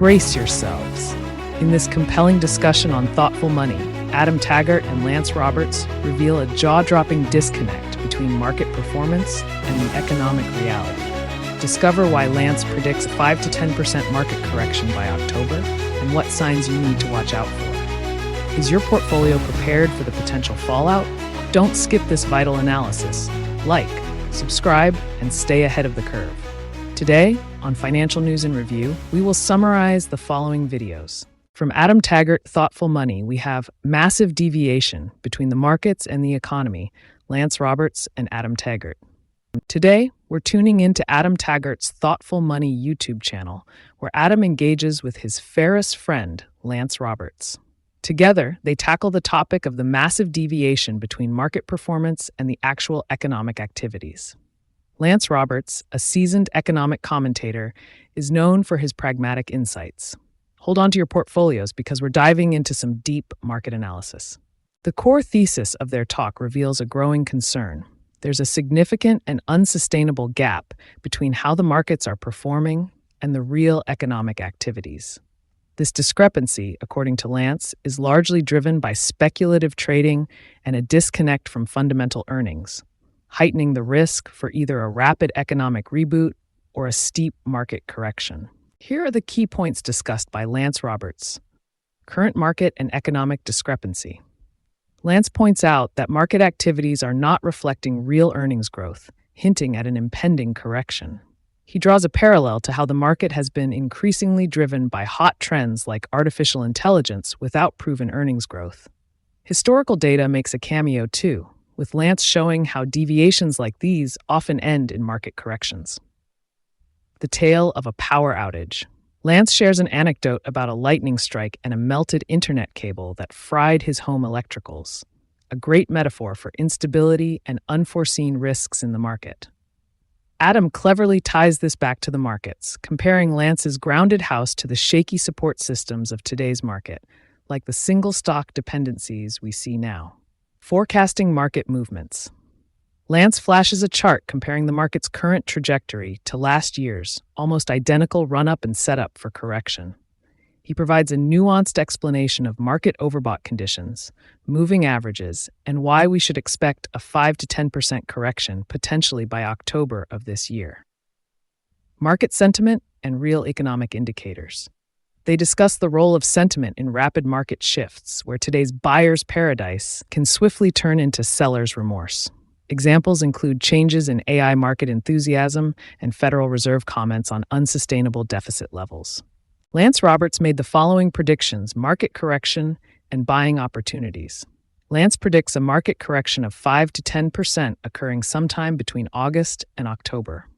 Brace yourselves. In this compelling discussion on thoughtful money, Adam Taggart and Lance Roberts reveal a jaw-dropping disconnect between market performance and the economic reality. Discover why Lance predicts a 5 to 10% market correction by October and what signs you need to watch out for. Is your portfolio prepared for the potential fallout? Don't skip this vital analysis. Like, subscribe, and stay ahead of the curve. Today, on Financial News and Review, we will summarize the following videos. From Adam Taggart, Thoughtful Money, we have Massive Deviation Between the Markets and the Economy, Lance Roberts and Adam Taggart. Today, we're tuning into Adam Taggart's Thoughtful Money YouTube channel, where Adam engages with his fairest friend, Lance Roberts. Together, they tackle the topic of the massive deviation between market performance and the actual economic activities. Lance Roberts, a seasoned economic commentator, is known for his pragmatic insights. Hold on to your portfolios because we're diving into some deep market analysis. The core thesis of their talk reveals a growing concern. There's a significant and unsustainable gap between how the markets are performing and the real economic activities. This discrepancy, according to Lance, is largely driven by speculative trading and a disconnect from fundamental earnings, heightening the risk for either a rapid economic reboot or a steep market correction. Here are the key points discussed by Lance Roberts. Current market and economic discrepancy. Lance points out that market activities are not reflecting real earnings growth, hinting at an impending correction. He draws a parallel to how the market has been increasingly driven by hot trends like artificial intelligence without proven earnings growth. Historical data makes a cameo too, with Lance showing how deviations like these often end in market corrections. The tale of a power outage. Lance shares an anecdote about a lightning strike and a melted internet cable that fried his home electricals, a great metaphor for instability and unforeseen risks in the market. Adam cleverly ties this back to the markets, comparing Lance's grounded house to the shaky support systems of today's market, like the single stock dependencies we see now. Forecasting market movements. Lance flashes a chart comparing the market's current trajectory to last year's, almost identical run-up and setup for correction. He provides a nuanced explanation of market overbought conditions, moving averages, and why we should expect a 5 to 10% correction potentially by October of this year. Market sentiment and real economic indicators. They discuss the role of sentiment in rapid market shifts, where today's buyer's paradise can swiftly turn into seller's remorse. Examples include changes in AI market enthusiasm and Federal Reserve comments on unsustainable deficit levels. Lance Roberts made the following predictions: market correction and buying opportunities. Lance predicts a market correction of 5 to 10% occurring sometime between August and October.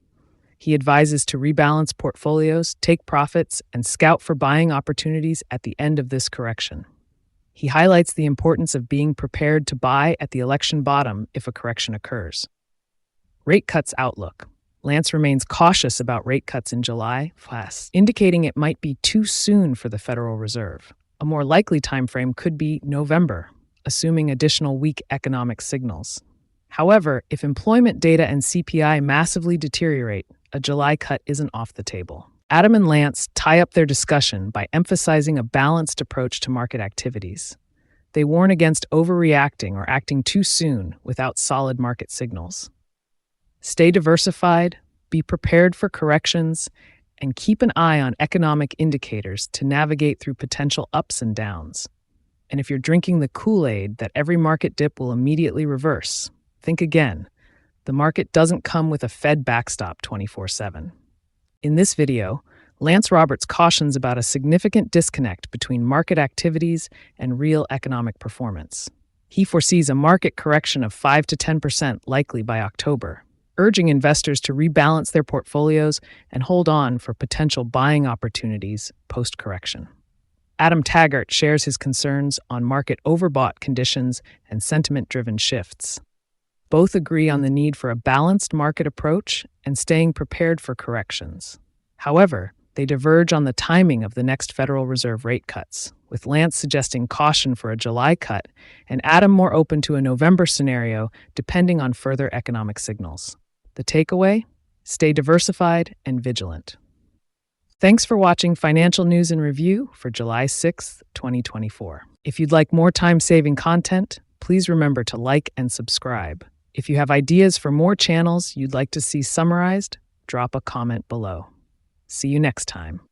He advises to rebalance portfolios, take profits, and scout for buying opportunities at the end of this correction. He highlights the importance of being prepared to buy at the election bottom if a correction occurs. Rate cuts outlook. Lance remains cautious about rate cuts in July, indicating it might be too soon for the Federal Reserve. A more likely timeframe could be November, assuming additional weak economic signals. However, if employment data and CPI massively deteriorate, a July cut isn't off the table. Adam and Lance tie up their discussion by emphasizing a balanced approach to market activities. They warn against overreacting or acting too soon without solid market signals. Stay diversified, be prepared for corrections, and keep an eye on economic indicators to navigate through potential ups and downs. And if you're drinking the Kool-Aid that every market dip will immediately reverse, think again. The market doesn't come with a Fed backstop 24/7. In this video, Lance Roberts cautions about a significant disconnect between market activities and real economic performance. He foresees a market correction of 5 to 10% likely by October, urging investors to rebalance their portfolios and hold on for potential buying opportunities post-correction. Adam Taggart shares his concerns on market overbought conditions and sentiment-driven shifts. Both agree on the need for a balanced market approach and staying prepared for corrections. However, they diverge on the timing of the next Federal Reserve rate cuts, with Lance suggesting caution for a July cut and Adam more open to a November scenario depending on further economic signals. The takeaway? Stay diversified and vigilant. Thanks for watching Financial News and Review for July 6th, 2024. If you'd like more time-saving content, please remember to like and subscribe. If you have ideas for more channels you'd like to see summarized, drop a comment below. See you next time.